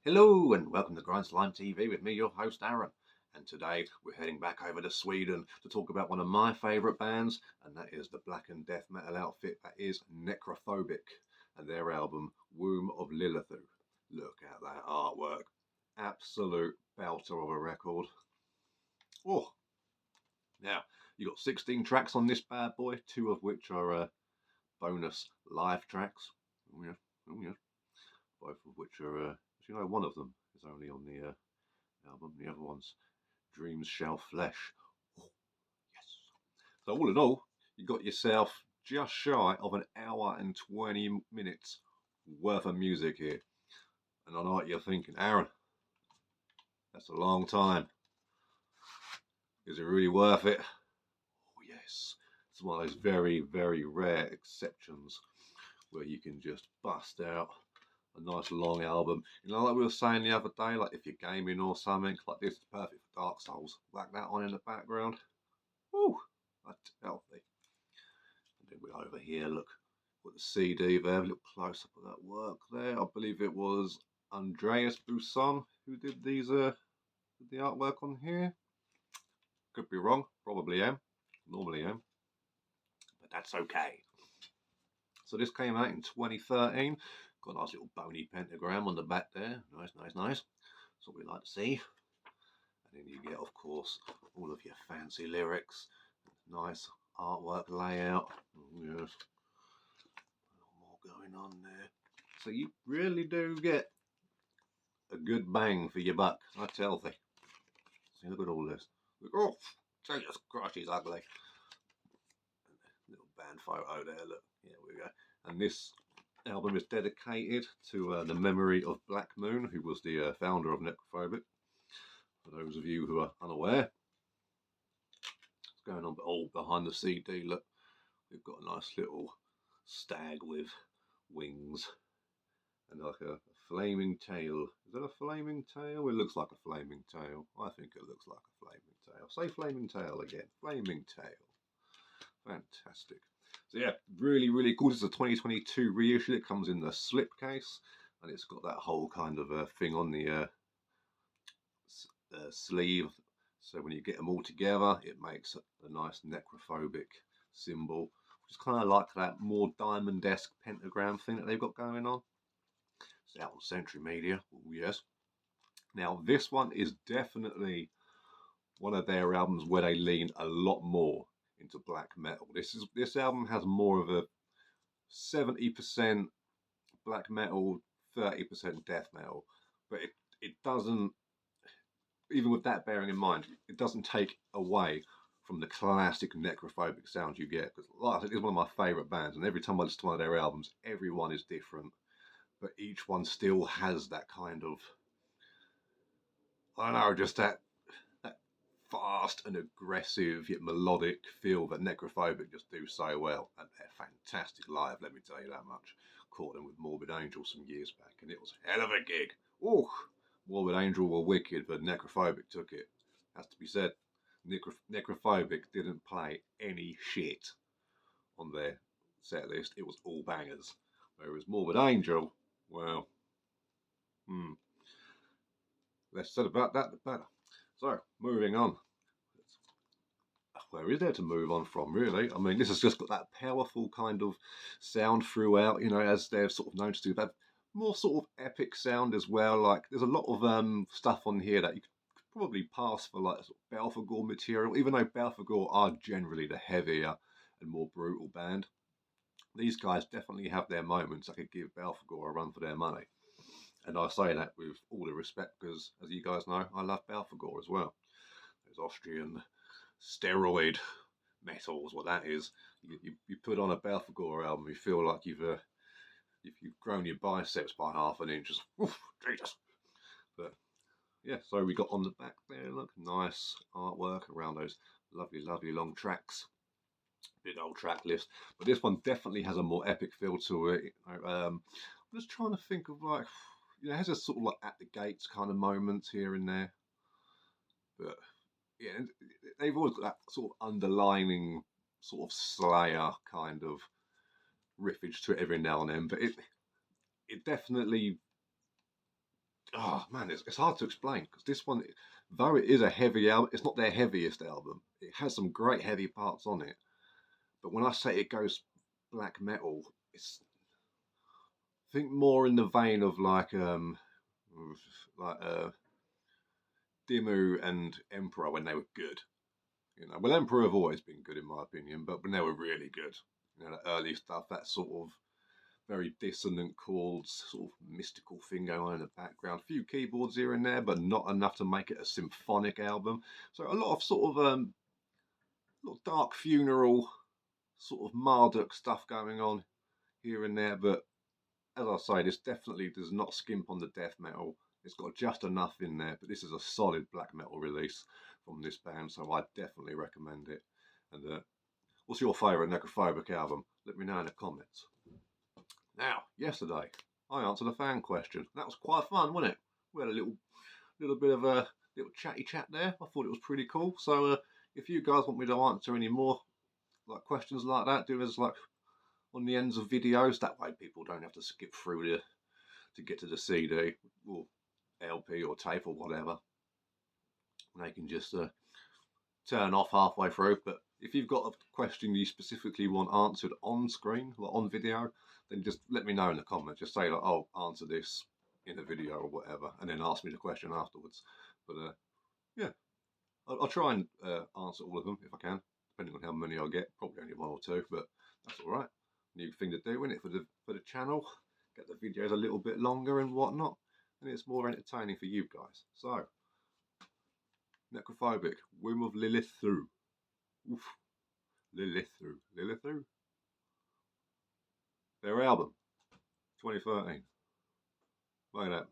Hello and welcome to GrindslimeTV with me, your host Aaron. And today we're heading back over to Sweden to talk about one of my favourite bands, and that is the blackened death metal outfit that is Necrophobic and their album Womb of Lilithu. Look at that artwork. Absolute belter of a record. Oh, now you got 16 tracks on this bad boy, 2 of which are bonus live tracks. Oh yeah. Both of which are, one of them is only on the album. The other one's Dreams Shall Flesh. Oh, yes. So all in all, you got yourself just shy of an hour and 20 minutes worth of music here. And I know what you're thinking, Aaron, that's a long time. Is it really worth it? Oh yes. It's one of those very, very rare exceptions where you can just bust out a nice long album. Like we were saying the other day, like if you're gaming or something, like this is perfect for Dark Souls. Whack that on in the background. Woo! That's healthy. And then we're over here, look, with the CD there, look close up at that work there. I believe it was Andreas Busson who did these the artwork on here. Could be wrong, probably am. Normally am. But that's okay. So this came out in 2013. Got a nice little bony pentagram on the back there. Nice. That's what we like to see. And then you get, of course, all of your fancy lyrics. Nice artwork layout. Oh, yes. A lot more going on there. So you really do get a good bang for your buck, I tell thee. See, look at all this. Oh, Jesus Christ, he's ugly. Little band photo there, look. Here we go. And this album is dedicated to the memory of Black Moon, who was the founder of Necrophobic. For those of you who are unaware, what's going on all behind the CD, look, we've got a nice little stag with wings and like a flaming tail. Is that a flaming tail? It looks like a flaming tail. I think it looks like a flaming tail. Say flaming tail again. Flaming tail. Fantastic. So yeah, really, really cool. This is a 2022 reissue. It comes in the slipcase, and it's got that whole kind of thing on the sleeve. So when you get them all together, it makes a nice necrophobic symbol, which is kind of like that more diamond-esque pentagram thing that they've got going on. It's out on Century Media. Oh, yes. Now this one is definitely one of their albums where they lean a lot more into black metal. This album has more of a 70% black metal, 30% death metal, but it doesn't, even with that bearing in mind, it doesn't take away from the classic necrophobic sound you get. Because like I said, it's one of my favourite bands, and every time I listen to one of their albums, every one is different, but each one still has that kind of, I don't know, just that fast and aggressive yet melodic feel that Necrophobic just do so well, and they're fantastic live, let me tell you that much. Caught them with Morbid Angel some years back, and it was a hell of a gig. Oh, Morbid Angel were wicked, but Necrophobic took it. Has to be said, Necrophobic didn't play any shit on their set list. It was all bangers. Whereas Morbid Angel, well, less said about that, the better. So, moving on. Where is there to move on from, really? I mean, this has just got that powerful kind of sound throughout, as they're sort of known to do. But more sort of epic sound as well. Like, there's a lot of stuff on here that you could probably pass for, like, sort of Belphegor material, even though Belphegor are generally the heavier and more brutal band. These guys definitely have their moments that could give Belphegor a run for their money. And I say that with all the respect because, as you guys know, I love Belphegor as well. There's Austrian steroid metal is what that is. You put on a Belphegor album, you feel like you've grown your biceps by half an inch. Oof, Jesus. But yeah, so we got on the back there, look, nice artwork around those lovely long tracks. Big old track list. But this one definitely has a more epic feel to it. I'm just trying to think of like, it has a sort of like at the gates kind of moments here and there. But yeah, they've always got that sort of underlining sort of Slayer kind of riffage to it every now and then. But it definitely, oh man, it's hard to explain because this one, though it is a heavy album, it's not their heaviest album. It has some great heavy parts on it, but when I say it goes black metal, it's think more in the vein of like Dimmu and Emperor when they were good. You know, well, Emperor have always been good in my opinion, but when they were really good, you know, the early stuff, that sort of very dissonant chords, sort of mystical thing going on in the background. A few keyboards here and there, but not enough to make it a symphonic album. So a lot of sort of little dark funeral, sort of Marduk stuff going on here and there. But as I say, this definitely does not skimp on the death metal. It's got just enough in there, but this is a solid black metal release from this band, so I definitely recommend it. And what's your favourite Necrophobic album? Let me know in the comments. Now, yesterday, I answered a fan question. That was quite fun, wasn't it? We had a little bit of a little chatty chat there. I thought it was pretty cool. So, if you guys want me to answer any more like questions like that, do as like on the ends of videos. That way, people don't have to skip through to get to the CD or LP or tape or whatever. They can just turn off halfway through. But if you've got a question you specifically want answered on screen, like on video, then just let me know in the comments. Just say like, "Oh, answer this in a video or whatever," and then ask me the question afterwards. But yeah, I'll try and answer all of them if I can, depending on how many I get. Probably only one or two, but that's all right. New thing to do, isn't it, for the channel? Get the videos a little bit longer and whatnot, and it's more entertaining for you guys. So, Necrophobic, Womb of Lilithu. Oof. Lilithu. Their album, 2013. Look at that.